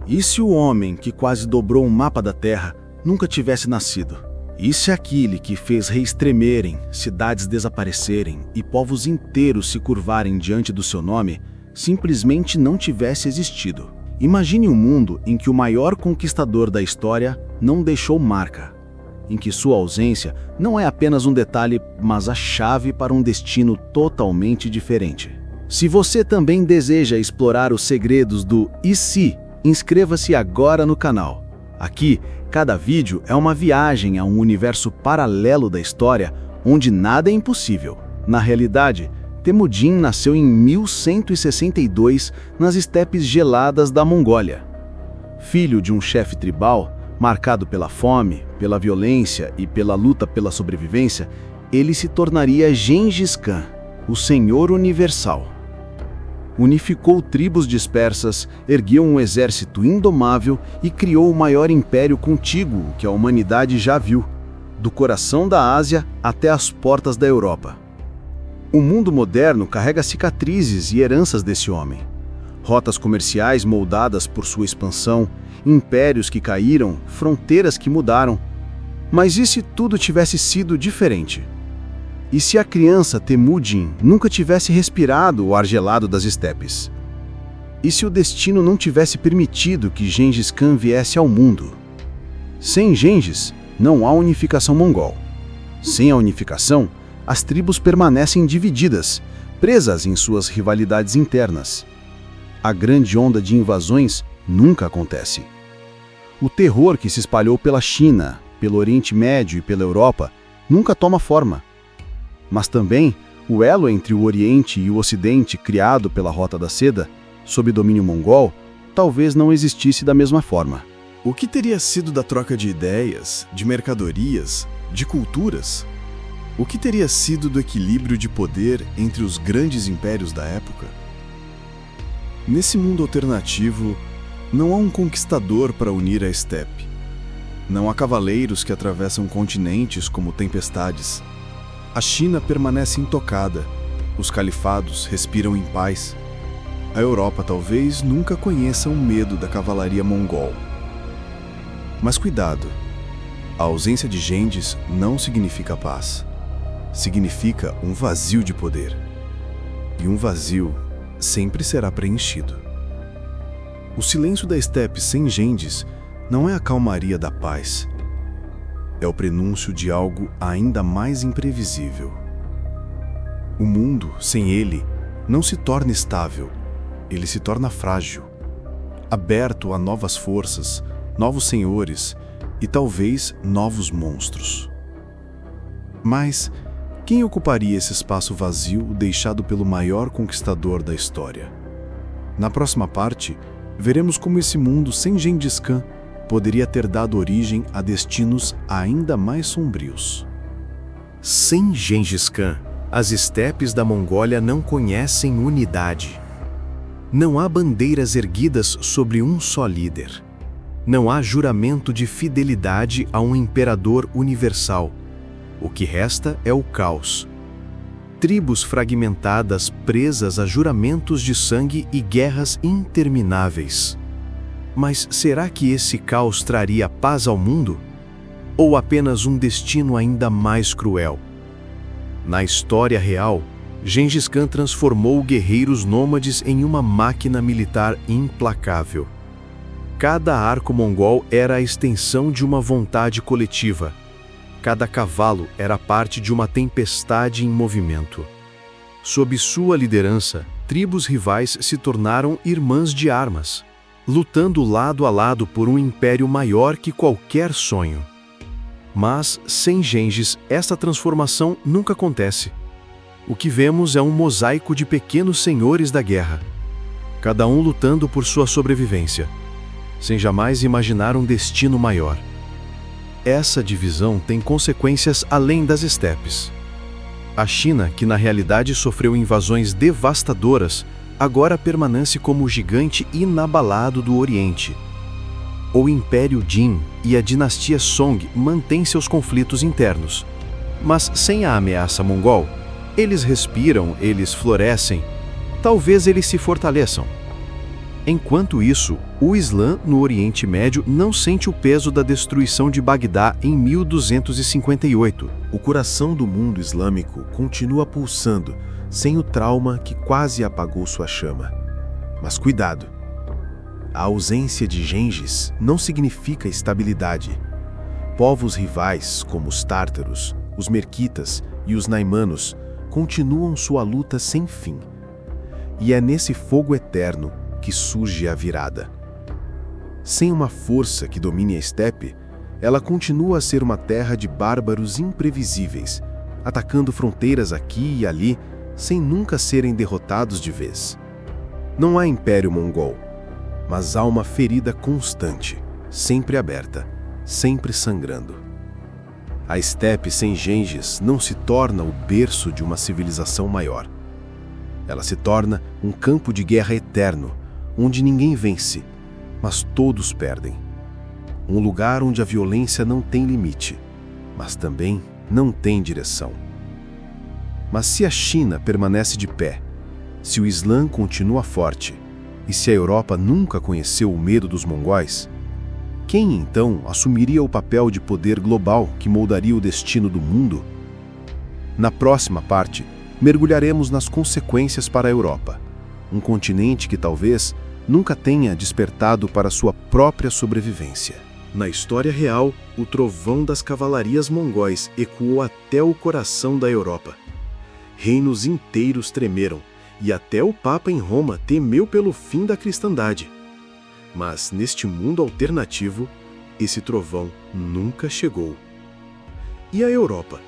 E se o homem que quase dobrou o mapa da Terra nunca tivesse nascido? E se aquele que fez reis tremerem, cidades desaparecerem e povos inteiros se curvarem diante do seu nome, simplesmente não tivesse existido? Imagine um mundo em que o maior conquistador da história não deixou marca, em que sua ausência não é apenas um detalhe, mas a chave para um destino totalmente diferente. Se você também deseja explorar os segredos do "e se", inscreva-se agora no canal. Aqui, cada vídeo é uma viagem a um universo paralelo da história, onde nada é impossível. Na realidade, Temujin nasceu em 1162 nas estepes geladas da Mongólia. Filho de um chefe tribal, marcado pela fome, pela violência e pela luta pela sobrevivência, ele se tornaria Gengis Khan, o Senhor Universal. Unificou tribos dispersas, ergueu um exército indomável e criou o maior império contíguo que a humanidade já viu, do coração da Ásia até as portas da Europa. O mundo moderno carrega cicatrizes e heranças desse homem. Rotas comerciais moldadas por sua expansão, impérios que caíram, fronteiras que mudaram. Mas e se tudo tivesse sido diferente? E se a criança Temujin nunca tivesse respirado o ar gelado das estepes? E se o destino não tivesse permitido que Gengis Khan viesse ao mundo? Sem Gengis, não há unificação mongol. Sem a unificação, as tribos permanecem divididas, presas em suas rivalidades internas. A grande onda de invasões nunca acontece. O terror que se espalhou pela China, pelo Oriente Médio e pela Europa nunca toma forma. Mas também, o elo entre o Oriente e o Ocidente criado pela Rota da Seda, sob domínio mongol, talvez não existisse da mesma forma. O que teria sido da troca de ideias, de mercadorias, de culturas? O que teria sido do equilíbrio de poder entre os grandes impérios da época? Nesse mundo alternativo, não há um conquistador para unir a estepe. Não há cavaleiros que atravessam continentes como tempestades. A China permanece intocada, os califados respiram em paz. A Europa talvez nunca conheça o medo da cavalaria mongol. Mas cuidado, a ausência de Gengis não significa paz. Significa um vazio de poder. E um vazio sempre será preenchido. O silêncio da estepe sem Gengis não é a calmaria da paz. É o prenúncio de algo ainda mais imprevisível. O mundo, sem ele, não se torna estável, ele se torna frágil, aberto a novas forças, novos senhores e talvez novos monstros. Mas quem ocuparia esse espaço vazio deixado pelo maior conquistador da história? Na próxima parte, veremos como esse mundo sem Gengis Khan poderia ter dado origem a destinos ainda mais sombrios. Sem Gengis Khan, as estepes da Mongólia não conhecem unidade. Não há bandeiras erguidas sobre um só líder. Não há juramento de fidelidade a um imperador universal. O que resta é o caos. Tribos fragmentadas presas a juramentos de sangue e guerras intermináveis. Mas será que esse caos traria paz ao mundo? Ou apenas um destino ainda mais cruel? Na história real, Gengis Khan transformou guerreiros nômades em uma máquina militar implacável. Cada arco mongol era a extensão de uma vontade coletiva. Cada cavalo era parte de uma tempestade em movimento. Sob sua liderança, tribos rivais se tornaram irmãs de armas, lutando lado a lado por um império maior que qualquer sonho. Mas, sem Gengis, essa transformação nunca acontece. O que vemos é um mosaico de pequenos senhores da guerra, cada um lutando por sua sobrevivência, sem jamais imaginar um destino maior. Essa divisão tem consequências além das estepes. A China, que na realidade sofreu invasões devastadoras, agora permanece como o gigante inabalado do Oriente. O Império Jin e a dinastia Song mantêm seus conflitos internos. Mas sem a ameaça mongol, eles respiram, eles florescem, talvez eles se fortaleçam. Enquanto isso, o Islã no Oriente Médio não sente o peso da destruição de Bagdá em 1258. O coração do mundo islâmico continua pulsando, sem o trauma que quase apagou sua chama. Mas cuidado! A ausência de Gengis não significa estabilidade. Povos rivais, como os tártaros, os merquitas e os naimanos, continuam sua luta sem fim. E é nesse fogo eterno que surge a virada. Sem uma força que domine a estepe, ela continua a ser uma terra de bárbaros imprevisíveis, atacando fronteiras aqui e ali, sem nunca serem derrotados de vez. Não há império mongol, mas há uma ferida constante, sempre aberta, sempre sangrando. A estepe sem Gengis não se torna o berço de uma civilização maior. Ela se torna um campo de guerra eterno, onde ninguém vence, mas todos perdem. Um lugar onde a violência não tem limite, mas também não tem direção. Mas se a China permanece de pé, se o Islã continua forte, e se a Europa nunca conheceu o medo dos mongóis, quem então assumiria o papel de poder global que moldaria o destino do mundo? Na próxima parte, mergulharemos nas consequências para a Europa, um continente que talvez nunca tenha despertado para sua própria sobrevivência. Na história real, o trovão das cavalarias mongóis ecoou até o coração da Europa. Reinos inteiros tremeram, e até o Papa em Roma temeu pelo fim da cristandade. Mas neste mundo alternativo, esse trovão nunca chegou. E a Europa?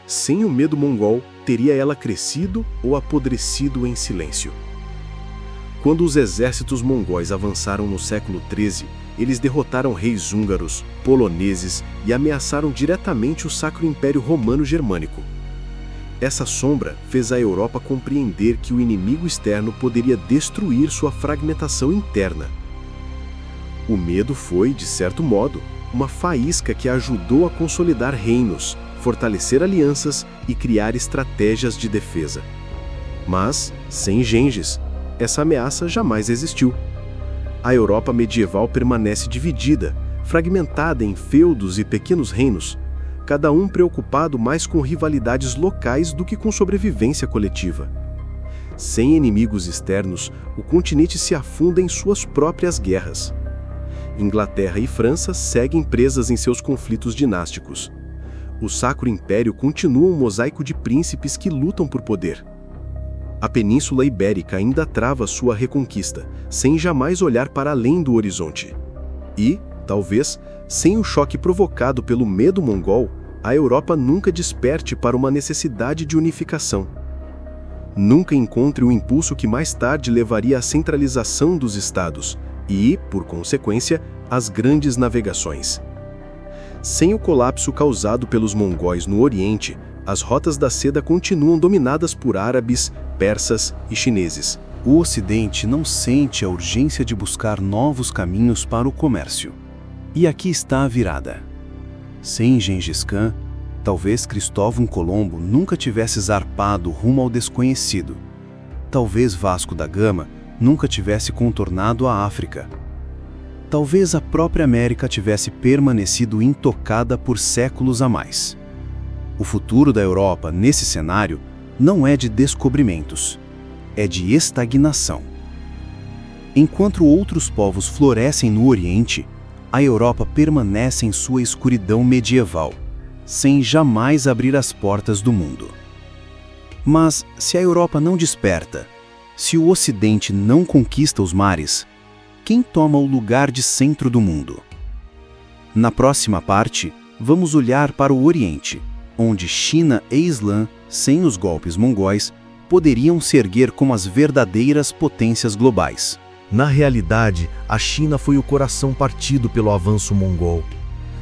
Sem o medo mongol, teria ela crescido ou apodrecido em silêncio? Quando os exércitos mongóis avançaram no século XIII, eles derrotaram reis húngaros, poloneses e ameaçaram diretamente o Sacro Império Romano Germânico. Essa sombra fez a Europa compreender que o inimigo externo poderia destruir sua fragmentação interna. O medo foi, de certo modo, uma faísca que ajudou a consolidar reinos, fortalecer alianças e criar estratégias de defesa. Mas, sem Gengis, essa ameaça jamais existiu. A Europa medieval permanece dividida, fragmentada em feudos e pequenos reinos, cada um preocupado mais com rivalidades locais do que com sobrevivência coletiva. Sem inimigos externos, o continente se afunda em suas próprias guerras. Inglaterra e França seguem presas em seus conflitos dinásticos. O Sacro Império continua um mosaico de príncipes que lutam por poder. A Península Ibérica ainda trava sua reconquista, sem jamais olhar para além do horizonte. E, talvez, sem o choque provocado pelo medo mongol, a Europa nunca desperte para uma necessidade de unificação. Nunca encontre o impulso que mais tarde levaria à centralização dos estados e, por consequência, às grandes navegações. Sem o colapso causado pelos mongóis no Oriente, as rotas da seda continuam dominadas por árabes, persas e chineses. O Ocidente não sente a urgência de buscar novos caminhos para o comércio. E aqui está a virada. Sem Gengis Khan, talvez Cristóvão Colombo nunca tivesse zarpado rumo ao desconhecido. Talvez Vasco da Gama nunca tivesse contornado a África. Talvez a própria América tivesse permanecido intocada por séculos a mais. O futuro da Europa, nesse cenário, não é de descobrimentos, é de estagnação. Enquanto outros povos florescem no Oriente, a Europa permanece em sua escuridão medieval, sem jamais abrir as portas do mundo. Mas, se a Europa não desperta, se o Ocidente não conquista os mares, quem toma o lugar de centro do mundo? Na próxima parte, vamos olhar para o Oriente, onde China e Islã, sem os golpes mongóis, poderiam se erguer como as verdadeiras potências globais. Na realidade, a China foi o coração partido pelo avanço mongol.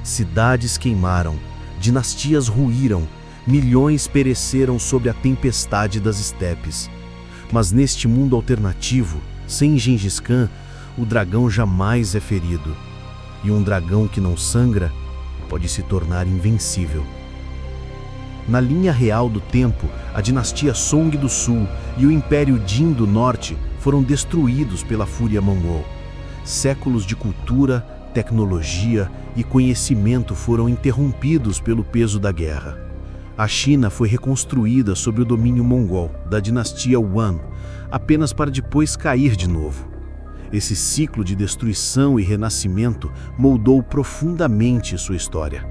Cidades queimaram, dinastias ruíram, milhões pereceram sob a tempestade das estepes. Mas neste mundo alternativo, sem Gengis Khan, o dragão jamais é ferido. E um dragão que não sangra pode se tornar invencível. Na linha real do tempo, a dinastia Song do Sul e o Império Jin do Norte foram destruídos pela fúria mongol. Séculos de cultura, tecnologia e conhecimento foram interrompidos pelo peso da guerra. A China foi reconstruída sob o domínio mongol da dinastia Yuan, apenas para depois cair de novo. Esse ciclo de destruição e renascimento moldou profundamente sua história.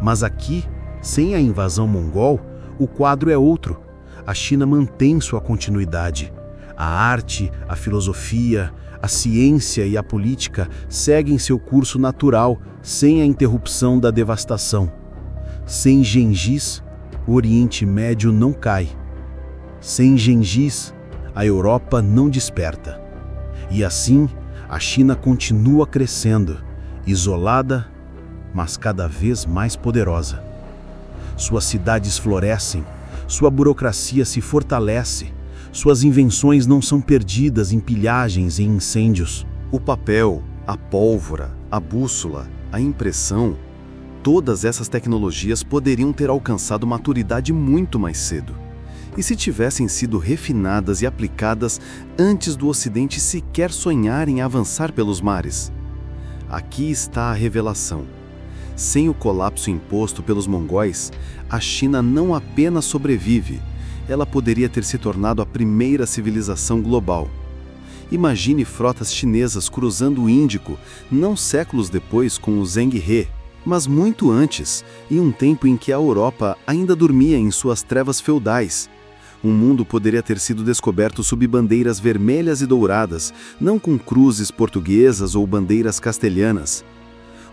Mas aqui, sem a invasão mongol, o quadro é outro. A China mantém sua continuidade. A arte, a filosofia, a ciência e a política seguem seu curso natural, sem a interrupção da devastação. Sem Gengis, o Oriente Médio não cai. Sem Gengis, a Europa não desperta. E assim, a China continua crescendo, isolada, mas cada vez mais poderosa. Suas cidades florescem, sua burocracia se fortalece, suas invenções não são perdidas em pilhagens e incêndios. O papel, a pólvora, a bússola, a impressão, todas essas tecnologias poderiam ter alcançado maturidade muito mais cedo. E se tivessem sido refinadas e aplicadas antes do Ocidente sequer sonhar em avançar pelos mares? Aqui está a revelação. Sem o colapso imposto pelos mongóis, a China não apenas sobrevive, ela poderia ter se tornado a primeira civilização global. Imagine frotas chinesas cruzando o Índico, não séculos depois com o Zheng He, mas muito antes, em um tempo em que a Europa ainda dormia em suas trevas feudais. O mundo poderia ter sido descoberto sob bandeiras vermelhas e douradas, não com cruzes portuguesas ou bandeiras castelhanas.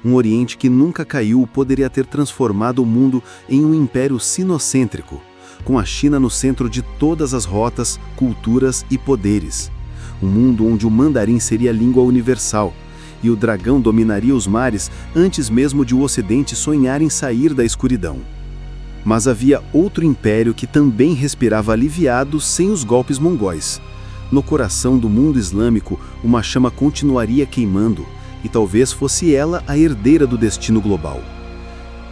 Um Oriente que nunca caiu poderia ter transformado o mundo em um império sinocêntrico, com a China no centro de todas as rotas, culturas e poderes. Um mundo onde o mandarim seria a língua universal, e o dragão dominaria os mares antes mesmo de o Ocidente sonhar em sair da escuridão. Mas havia outro império que também respirava aliviado sem os golpes mongóis. No coração do mundo islâmico, uma chama continuaria queimando, e talvez fosse ela a herdeira do destino global.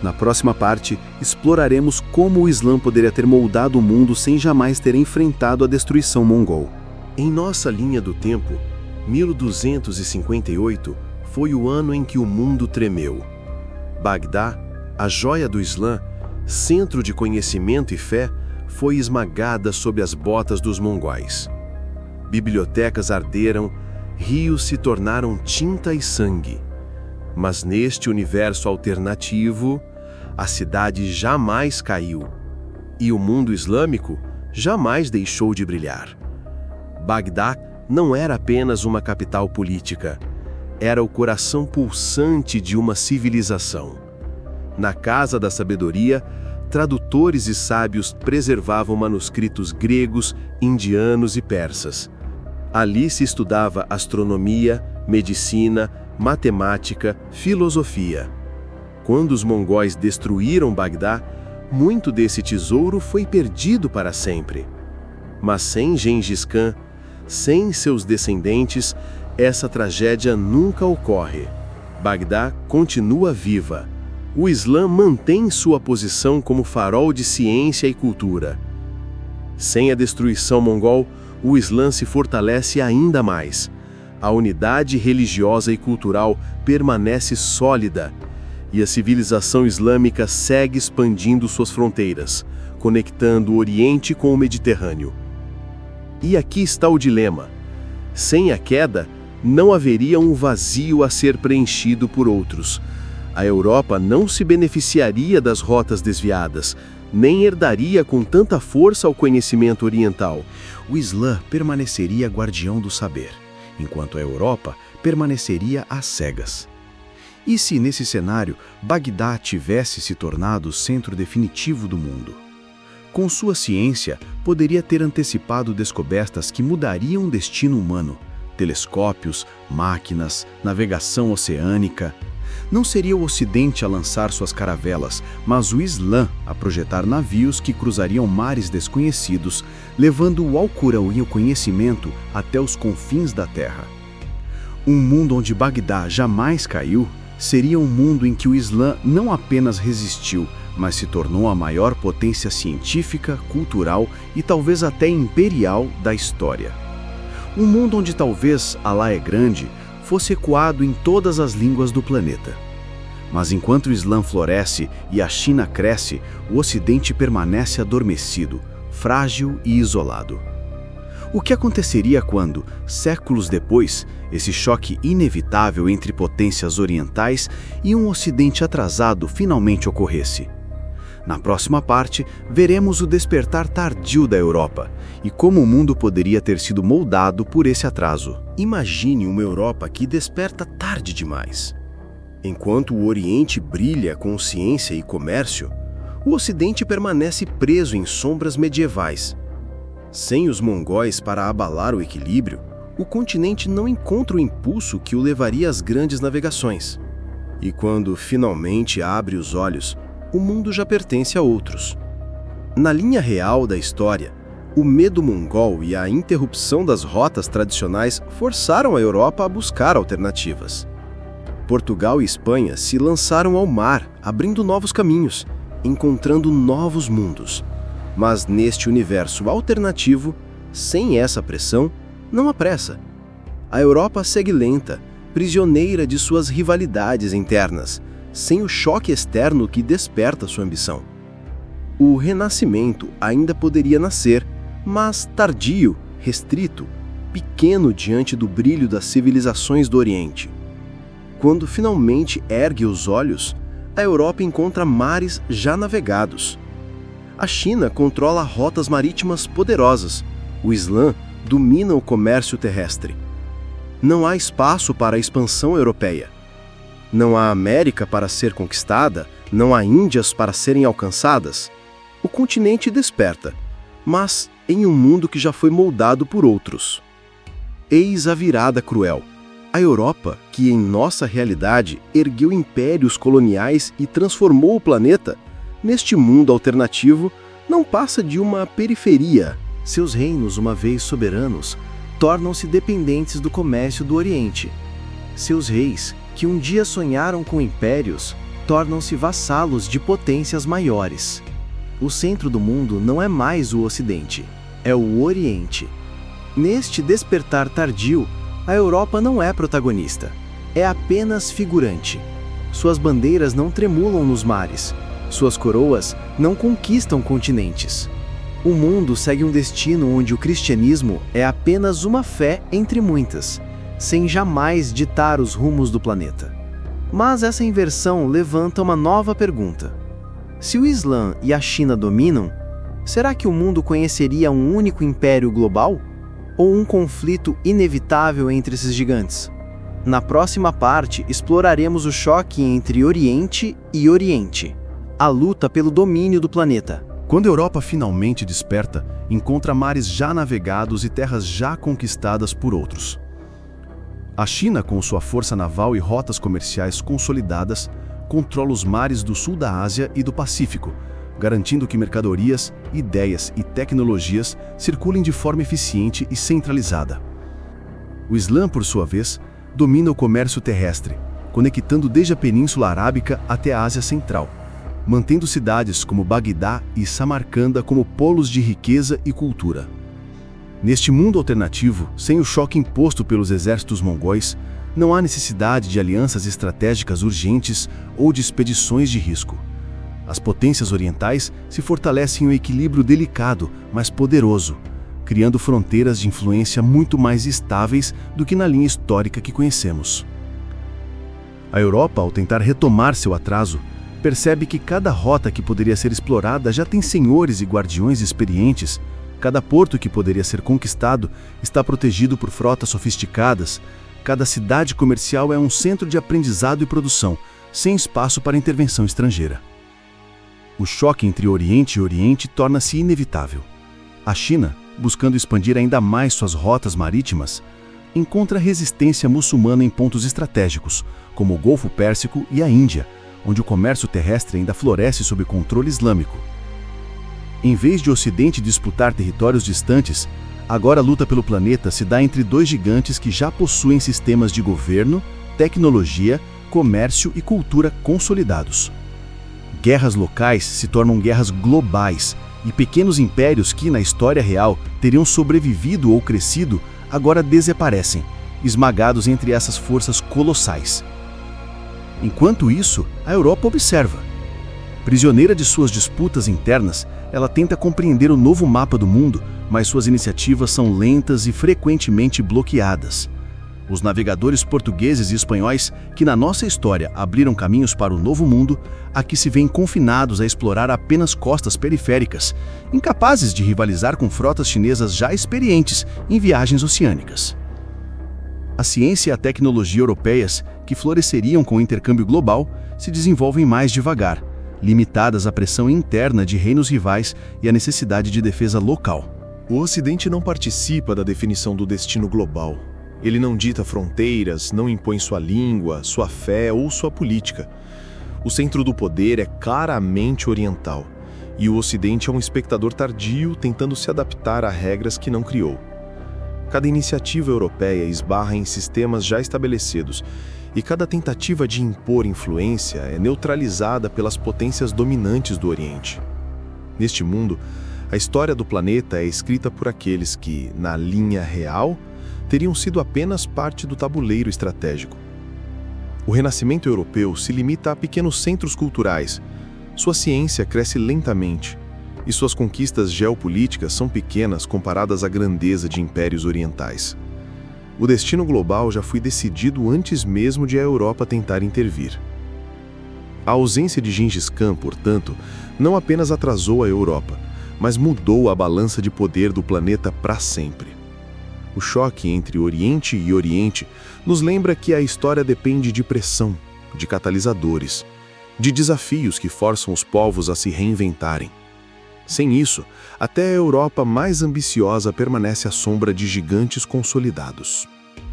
Na próxima parte, exploraremos como o Islã poderia ter moldado o mundo sem jamais ter enfrentado a destruição mongol. Em nossa linha do tempo, 1258 foi o ano em que o mundo tremeu. Bagdá, a joia do Islã, centro de conhecimento e fé, foi esmagada sob as botas dos mongóis. Bibliotecas arderam, rios se tornaram tinta e sangue. Mas neste universo alternativo, a cidade jamais caiu, e o mundo islâmico jamais deixou de brilhar. Bagdá não era apenas uma capital política, era o coração pulsante de uma civilização. Na Casa da Sabedoria, tradutores e sábios preservavam manuscritos gregos, indianos e persas. Ali se estudava astronomia, medicina, matemática, filosofia. Quando os mongóis destruíram Bagdá, muito desse tesouro foi perdido para sempre. Mas sem Gengis Khan, sem seus descendentes, essa tragédia nunca ocorre. Bagdá continua viva. O Islã mantém sua posição como farol de ciência e cultura. Sem a destruição mongol, o Islã se fortalece ainda mais. A unidade religiosa e cultural permanece sólida, e a civilização islâmica segue expandindo suas fronteiras, conectando o Oriente com o Mediterrâneo. E aqui está o dilema. Sem a queda, não haveria um vazio a ser preenchido por outros. A Europa não se beneficiaria das rotas desviadas, nem herdaria com tanta força o conhecimento oriental. O Islã permaneceria guardião do saber, enquanto a Europa permaneceria às cegas. E se, nesse cenário, Bagdá tivesse se tornado o centro definitivo do mundo? Com sua ciência, poderia ter antecipado descobertas que mudariam o destino humano: telescópios, máquinas, navegação oceânica. Não seria o Ocidente a lançar suas caravelas, mas o Islã a projetar navios que cruzariam mares desconhecidos, levando o Alcorão e o conhecimento até os confins da terra. Um mundo onde Bagdá jamais caiu seria um mundo em que o Islã não apenas resistiu, mas se tornou a maior potência científica, cultural e talvez até imperial da história. Um mundo onde talvez Alá é grande fosse ecoado em todas as línguas do planeta. Mas enquanto o Islã floresce e a China cresce, o Ocidente permanece adormecido, frágil e isolado. O que aconteceria quando, séculos depois, esse choque inevitável entre potências orientais e um Ocidente atrasado finalmente ocorresse? Na próxima parte, veremos o despertar tardio da Europa e como o mundo poderia ter sido moldado por esse atraso. Imagine uma Europa que desperta tarde demais. Enquanto o Oriente brilha com ciência e comércio, o Ocidente permanece preso em sombras medievais. Sem os mongóis para abalar o equilíbrio, o continente não encontra o impulso que o levaria às grandes navegações. E quando finalmente abre os olhos, o mundo já pertence a outros. Na linha real da história, o medo mongol e a interrupção das rotas tradicionais forçaram a Europa a buscar alternativas. Portugal e Espanha se lançaram ao mar, abrindo novos caminhos, encontrando novos mundos. Mas neste universo alternativo, sem essa pressão, não há pressa. A Europa segue lenta, prisioneira de suas rivalidades internas, sem o choque externo que desperta sua ambição. O Renascimento ainda poderia nascer, mas tardio, restrito, pequeno diante do brilho das civilizações do Oriente. Quando finalmente ergue os olhos, a Europa encontra mares já navegados. A China controla rotas marítimas poderosas. O Islã domina o comércio terrestre. Não há espaço para a expansão europeia. Não há América para ser conquistada, não há Índias para serem alcançadas. O continente desperta, mas em um mundo que já foi moldado por outros. Eis a virada cruel. A Europa, que em nossa realidade ergueu impérios coloniais e transformou o planeta, neste mundo alternativo, não passa de uma periferia. Seus reinos, uma vez soberanos, tornam-se dependentes do comércio do Oriente. Seus reis, que um dia sonharam com impérios, tornam-se vassalos de potências maiores. O centro do mundo não é mais o Ocidente, é o Oriente. Neste despertar tardio, a Europa não é protagonista, é apenas figurante. Suas bandeiras não tremulam nos mares, suas coroas não conquistam continentes. O mundo segue um destino onde o cristianismo é apenas uma fé entre muitas, sem jamais ditar os rumos do planeta. Mas essa inversão levanta uma nova pergunta. Se o Islã e a China dominam, será que o mundo conheceria um único império global? Ou um conflito inevitável entre esses gigantes? Na próxima parte, exploraremos o choque entre Oriente e Oriente, a luta pelo domínio do planeta. Quando a Europa finalmente desperta, encontra mares já navegados e terras já conquistadas por outros. A China, com sua força naval e rotas comerciais consolidadas, controla os mares do sul da Ásia e do Pacífico, garantindo que mercadorias, ideias e tecnologias circulem de forma eficiente e centralizada. O Islã, por sua vez, domina o comércio terrestre, conectando desde a Península Arábica até a Ásia Central, mantendo cidades como Bagdá e Samarcanda como polos de riqueza e cultura. Neste mundo alternativo, sem o choque imposto pelos exércitos mongóis, não há necessidade de alianças estratégicas urgentes ou de expedições de risco. As potências orientais se fortalecem em um equilíbrio delicado, mas poderoso, criando fronteiras de influência muito mais estáveis do que na linha histórica que conhecemos. A Europa, ao tentar retomar seu atraso, percebe que cada rota que poderia ser explorada já tem senhores e guardiões experientes, cada porto que poderia ser conquistado está protegido por frotas sofisticadas, cada cidade comercial é um centro de aprendizado e produção, sem espaço para intervenção estrangeira. O choque entre Oriente e Oriente torna-se inevitável. A China, buscando expandir ainda mais suas rotas marítimas, encontra resistência muçulmana em pontos estratégicos, como o Golfo Pérsico e a Índia, onde o comércio terrestre ainda floresce sob controle islâmico. Em vez de o Ocidente disputar territórios distantes, agora a luta pelo planeta se dá entre dois gigantes que já possuem sistemas de governo, tecnologia, comércio e cultura consolidados. Guerras locais se tornam guerras globais, e pequenos impérios que, na história real, teriam sobrevivido ou crescido, agora desaparecem, esmagados entre essas forças colossais. Enquanto isso, a Europa observa. Prisioneira de suas disputas internas, ela tenta compreender o novo mapa do mundo, mas suas iniciativas são lentas e frequentemente bloqueadas. Os navegadores portugueses e espanhóis, que na nossa história abriram caminhos para o novo mundo, aqui se veem confinados a explorar apenas costas periféricas, incapazes de rivalizar com frotas chinesas já experientes em viagens oceânicas. A ciência e a tecnologia europeias, que floresceriam com o intercâmbio global, se desenvolvem mais devagar, limitadas à pressão interna de reinos rivais e à necessidade de defesa local. O Ocidente não participa da definição do destino global. Ele não dita fronteiras, não impõe sua língua, sua fé ou sua política. O centro do poder é claramente oriental, e o Ocidente é um espectador tardio tentando se adaptar a regras que não criou. Cada iniciativa europeia esbarra em sistemas já estabelecidos, e cada tentativa de impor influência é neutralizada pelas potências dominantes do Oriente. Neste mundo, a história do planeta é escrita por aqueles que, na linha real, teriam sido apenas parte do tabuleiro estratégico. O renascimento europeu se limita a pequenos centros culturais. Sua ciência cresce lentamente, e suas conquistas geopolíticas são pequenas comparadas à grandeza de impérios orientais. O destino global já foi decidido antes mesmo de a Europa tentar intervir. A ausência de Gengis Khan, portanto, não apenas atrasou a Europa, mas mudou a balança de poder do planeta para sempre. O choque entre Oriente e Oriente nos lembra que a história depende de pressão, de catalisadores, de desafios que forçam os povos a se reinventarem. Sem isso, até a Europa mais ambiciosa permanece à sombra de gigantes consolidados.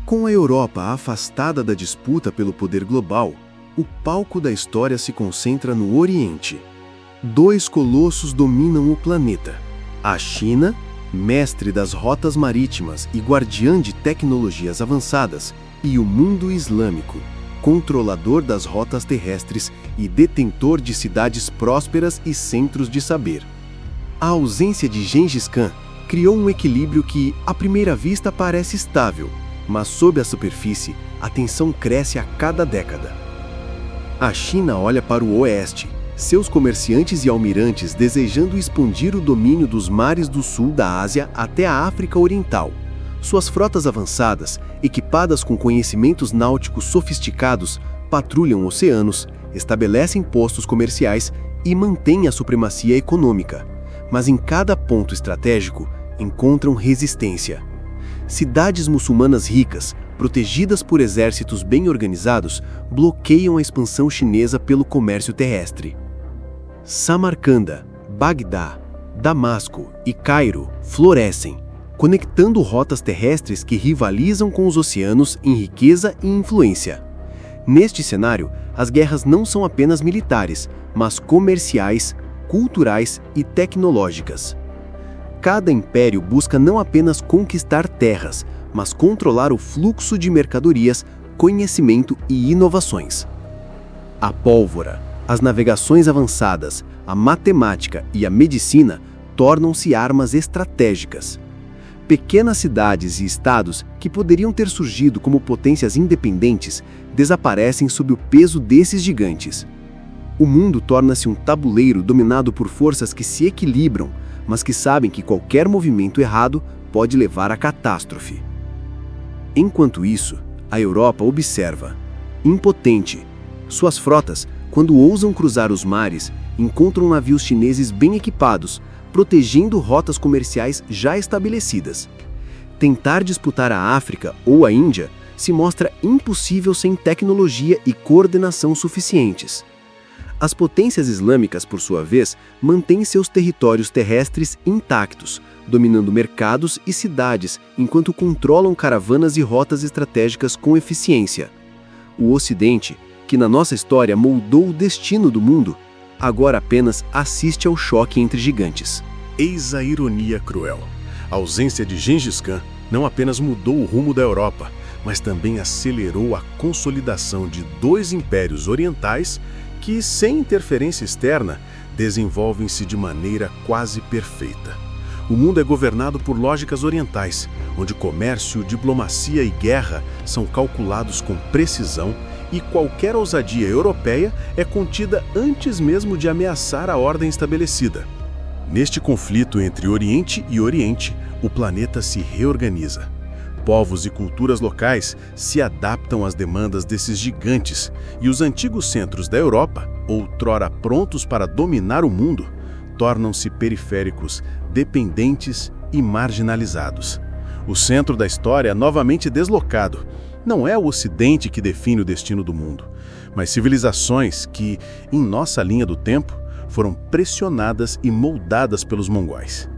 Com a Europa afastada da disputa pelo poder global, o palco da história se concentra no Oriente. Dois colossos dominam o planeta: a China, mestre das rotas marítimas e guardiã de tecnologias avançadas, e o mundo islâmico, controlador das rotas terrestres e detentor de cidades prósperas e centros de saber. A ausência de Gengis Khan criou um equilíbrio que, à primeira vista, parece estável, mas sob a superfície, a tensão cresce a cada década. A China olha para o oeste, seus comerciantes e almirantes desejando expandir o domínio dos mares do sul da Ásia até a África Oriental. Suas frotas avançadas, equipadas com conhecimentos náuticos sofisticados, patrulham oceanos, estabelecem postos comerciais e mantêm a supremacia econômica. Mas em cada ponto estratégico encontram resistência. Cidades muçulmanas ricas, protegidas por exércitos bem organizados, bloqueiam a expansão chinesa pelo comércio terrestre. Samarcanda, Bagdá, Damasco e Cairo florescem, conectando rotas terrestres que rivalizam com os oceanos em riqueza e influência. Neste cenário, as guerras não são apenas militares, mas comerciais, culturais e tecnológicas. Cada império busca não apenas conquistar terras, mas controlar o fluxo de mercadorias, conhecimento e inovações. A pólvora, as navegações avançadas, a matemática e a medicina tornam-se armas estratégicas. Pequenas cidades e estados que poderiam ter surgido como potências independentes desaparecem sob o peso desses gigantes. O mundo torna-se um tabuleiro dominado por forças que se equilibram, mas que sabem que qualquer movimento errado pode levar à catástrofe. Enquanto isso, a Europa observa. Impotente, suas frotas, quando ousam cruzar os mares, encontram navios chineses bem equipados, protegendo rotas comerciais já estabelecidas. Tentar disputar a África ou a Índia se mostra impossível sem tecnologia e coordenação suficientes. As potências islâmicas, por sua vez, mantêm seus territórios terrestres intactos, dominando mercados e cidades enquanto controlam caravanas e rotas estratégicas com eficiência. O Ocidente, que na nossa história moldou o destino do mundo, agora apenas assiste ao choque entre gigantes. Eis a ironia cruel. A ausência de Gengis Khan não apenas mudou o rumo da Europa, mas também acelerou a consolidação de dois impérios orientais que, sem interferência externa, desenvolvem-se de maneira quase perfeita. O mundo é governado por lógicas orientais, onde comércio, diplomacia e guerra são calculados com precisão e qualquer ousadia europeia é contida antes mesmo de ameaçar a ordem estabelecida. Neste conflito entre Oriente e Oriente, o planeta se reorganiza. Povos e culturas locais se adaptam às demandas desses gigantes e os antigos centros da Europa, outrora prontos para dominar o mundo, tornam-se periféricos, dependentes e marginalizados. O centro da história é novamente deslocado. Não é o Ocidente que define o destino do mundo, mas civilizações que, em nossa linha do tempo, foram pressionadas e moldadas pelos mongóis.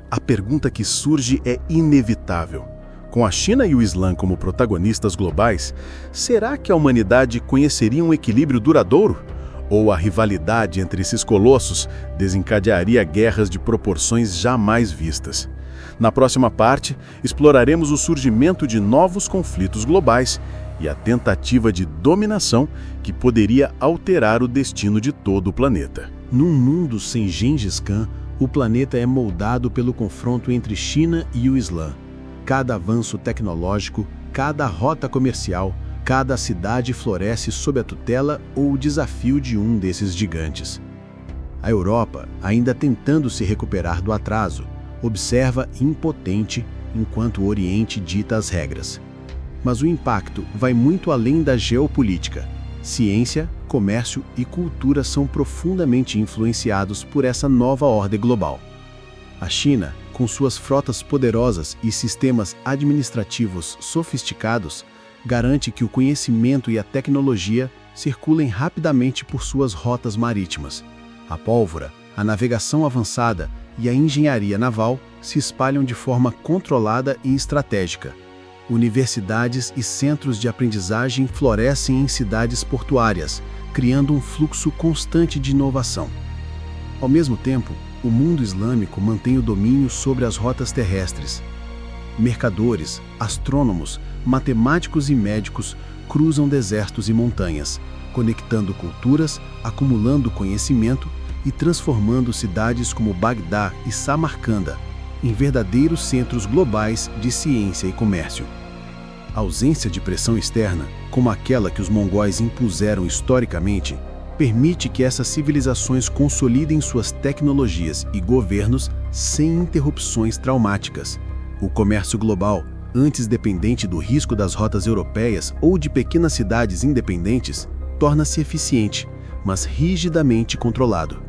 A pergunta que surge é inevitável. Com a China e o Islã como protagonistas globais, será que a humanidade conheceria um equilíbrio duradouro? Ou a rivalidade entre esses colossos desencadearia guerras de proporções jamais vistas? Na próxima parte, exploraremos o surgimento de novos conflitos globais e a tentativa de dominação que poderia alterar o destino de todo o planeta. Num mundo sem Gengis Khan, o planeta é moldado pelo confronto entre China e o Islã. Cada avanço tecnológico, cada rota comercial, cada cidade floresce sob a tutela ou o desafio de um desses gigantes. A Europa, ainda tentando se recuperar do atraso, observa impotente enquanto o Oriente dita as regras. Mas o impacto vai muito além da geopolítica. Ciência, comércio e cultura são profundamente influenciados por essa nova ordem global. A China, com suas frotas poderosas e sistemas administrativos sofisticados, garante que o conhecimento e a tecnologia circulem rapidamente por suas rotas marítimas. A pólvora, a navegação avançada e a engenharia naval se espalham de forma controlada e estratégica. Universidades e centros de aprendizagem florescem em cidades portuárias, criando um fluxo constante de inovação. Ao mesmo tempo, o mundo islâmico mantém o domínio sobre as rotas terrestres. Mercadores, astrônomos, matemáticos e médicos cruzam desertos e montanhas, conectando culturas, acumulando conhecimento e transformando cidades como Bagdá e Samarcanda em verdadeiros centros globais de ciência e comércio. A ausência de pressão externa, como aquela que os mongóis impuseram historicamente, permite que essas civilizações consolidem suas tecnologias e governos sem interrupções traumáticas. O comércio global, antes dependente do risco das rotas europeias ou de pequenas cidades independentes, torna-se eficiente, mas rigidamente controlado.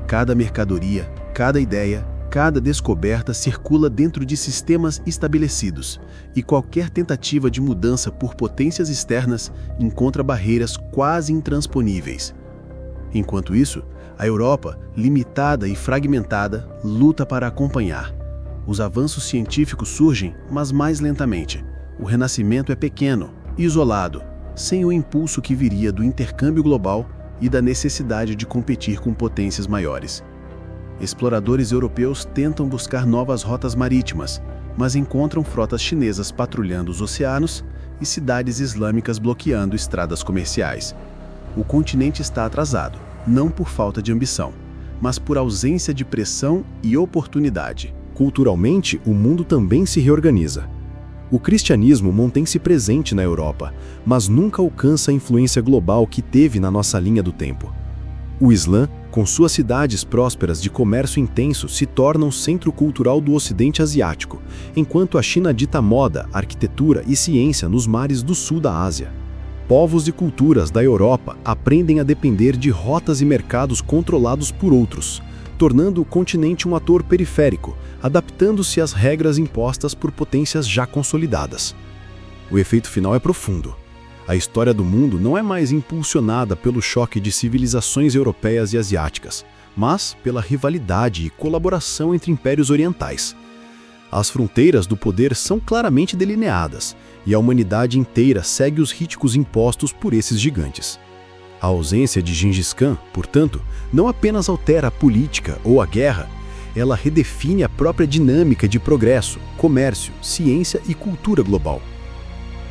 Cada mercadoria, cada ideia, cada descoberta circula dentro de sistemas estabelecidos, e qualquer tentativa de mudança por potências externas encontra barreiras quase intransponíveis. Enquanto isso, a Europa, limitada e fragmentada, luta para acompanhar. Os avanços científicos surgem, mas mais lentamente. O renascimento é pequeno, isolado, sem o impulso que viria do intercâmbio global e da necessidade de competir com potências maiores. Exploradores europeus tentam buscar novas rotas marítimas, mas encontram frotas chinesas patrulhando os oceanos e cidades islâmicas bloqueando estradas comerciais. O continente está atrasado, não por falta de ambição, mas por ausência de pressão e oportunidade. Culturalmente, o mundo também se reorganiza. O cristianismo mantém-se presente na Europa, mas nunca alcança a influência global que teve na nossa linha do tempo. O Islã, com suas cidades prósperas de comércio intenso, se torna um centro cultural do Ocidente Asiático, enquanto a China dita moda, arquitetura e ciência nos mares do sul da Ásia. Povos e culturas da Europa aprendem a depender de rotas e mercados controlados por outros, tornando o continente um ator periférico, adaptando-se às regras impostas por potências já consolidadas. O efeito final é profundo. A história do mundo não é mais impulsionada pelo choque de civilizações europeias e asiáticas, mas pela rivalidade e colaboração entre impérios orientais. As fronteiras do poder são claramente delineadas, e a humanidade inteira segue os ritmos impostos por esses gigantes. A ausência de Gengis Khan, portanto, não apenas altera a política ou a guerra, ela redefine a própria dinâmica de progresso, comércio, ciência e cultura global.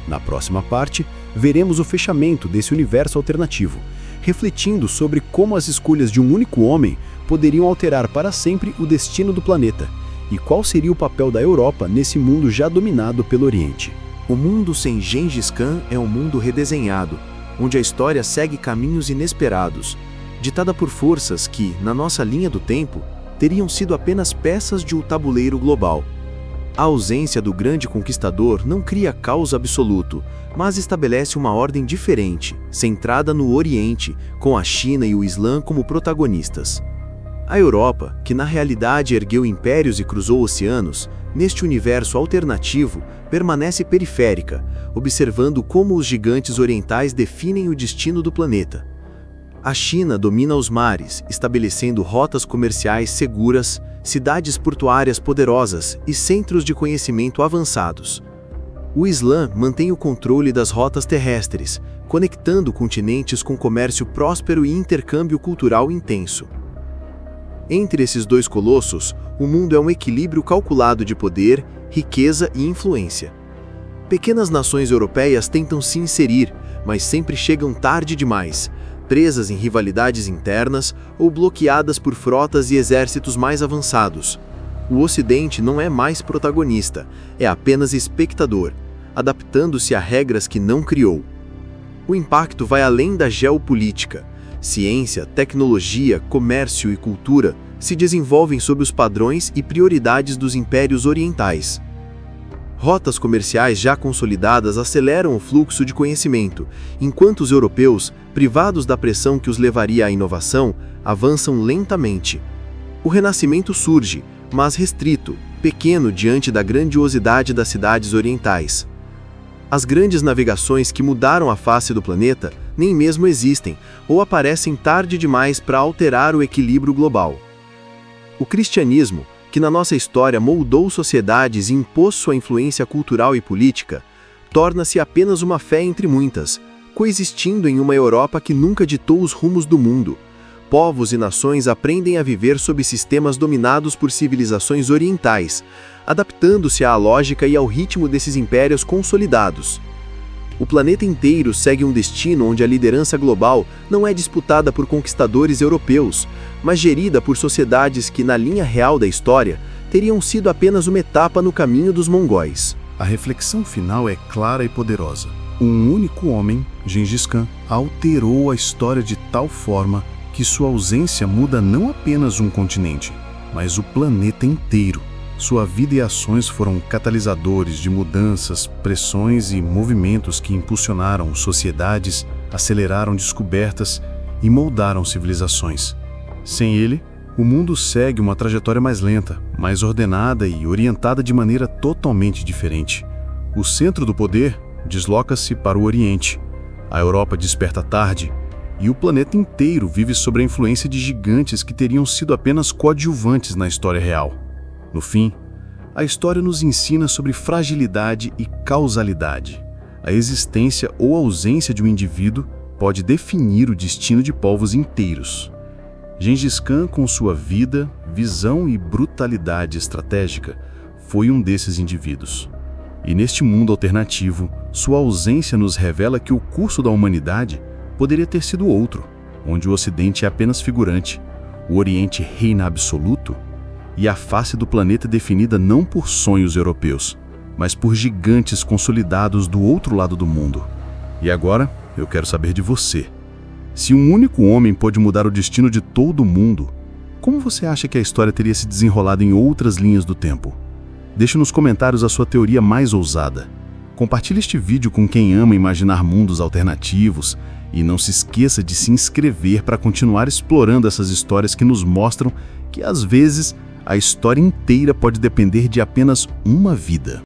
Na próxima parte, veremos o fechamento desse universo alternativo, refletindo sobre como as escolhas de um único homem poderiam alterar para sempre o destino do planeta E qual seria o papel da Europa nesse mundo já dominado pelo Oriente? O mundo sem Gengis Khan é um mundo redesenhado, onde a história segue caminhos inesperados, ditada por forças que, na nossa linha do tempo, teriam sido apenas peças de um tabuleiro global. A ausência do grande conquistador não cria caos absoluto, mas estabelece uma ordem diferente, centrada no Oriente, com a China e o Islã como protagonistas. A Europa, que na realidade ergueu impérios e cruzou oceanos, neste universo alternativo, permanece periférica, observando como os gigantes orientais definem o destino do planeta. A China domina os mares, estabelecendo rotas comerciais seguras, cidades portuárias poderosas e centros de conhecimento avançados. O Islã mantém o controle das rotas terrestres, conectando continentes com comércio próspero e intercâmbio cultural intenso. Entre esses dois colossos, o mundo é um equilíbrio calculado de poder, riqueza e influência. Pequenas nações europeias tentam se inserir, mas sempre chegam tarde demais, presas em rivalidades internas ou bloqueadas por frotas e exércitos mais avançados. O Ocidente não é mais protagonista, é apenas espectador, adaptando-se a regras que não criou. O impacto vai além da geopolítica. Ciência, tecnologia, comércio e cultura se desenvolvem sob os padrões e prioridades dos impérios orientais. Rotas comerciais já consolidadas aceleram o fluxo de conhecimento, enquanto os europeus, privados da pressão que os levaria à inovação, avançam lentamente. O Renascimento surge, mas restrito, pequeno diante da grandiosidade das cidades orientais. As grandes navegações que mudaram a face do planeta nem mesmo existem, ou aparecem tarde demais para alterar o equilíbrio global. O cristianismo, que na nossa história moldou sociedades e impôs sua influência cultural e política, torna-se apenas uma fé entre muitas, coexistindo em uma Europa que nunca ditou os rumos do mundo. Povos e nações aprendem a viver sob sistemas dominados por civilizações orientais, adaptando-se à lógica e ao ritmo desses impérios consolidados. O planeta inteiro segue um destino onde a liderança global não é disputada por conquistadores europeus, mas gerida por sociedades que, na linha real da história, teriam sido apenas uma etapa no caminho dos mongóis. A reflexão final é clara e poderosa. Um único homem, Gengis Khan, alterou a história de tal forma que sua ausência muda não apenas um continente, mas o planeta inteiro. Sua vida e ações foram catalisadores de mudanças, pressões e movimentos que impulsionaram sociedades, aceleraram descobertas e moldaram civilizações. Sem ele, o mundo segue uma trajetória mais lenta, mais ordenada e orientada de maneira totalmente diferente. O centro do poder desloca-se para o Oriente, a Europa desperta tarde, e o planeta inteiro vive sob a influência de gigantes que teriam sido apenas coadjuvantes na história real. No fim, a história nos ensina sobre fragilidade e causalidade. A existência ou ausência de um indivíduo pode definir o destino de povos inteiros. Gengis Khan, com sua vida, visão e brutalidade estratégica, foi um desses indivíduos. E neste mundo alternativo, sua ausência nos revela que o curso da humanidade poderia ter sido outro, onde o Ocidente é apenas figurante, o Oriente reina absoluto, e a face do planeta é definida não por sonhos europeus, mas por gigantes consolidados do outro lado do mundo. E agora, eu quero saber de você. Se um único homem pôde mudar o destino de todo o mundo, como você acha que a história teria se desenrolado em outras linhas do tempo? Deixe nos comentários a sua teoria mais ousada. Compartilhe este vídeo com quem ama imaginar mundos alternativos e não se esqueça de se inscrever para continuar explorando essas histórias que nos mostram que, às vezes, a história inteira pode depender de apenas uma vida.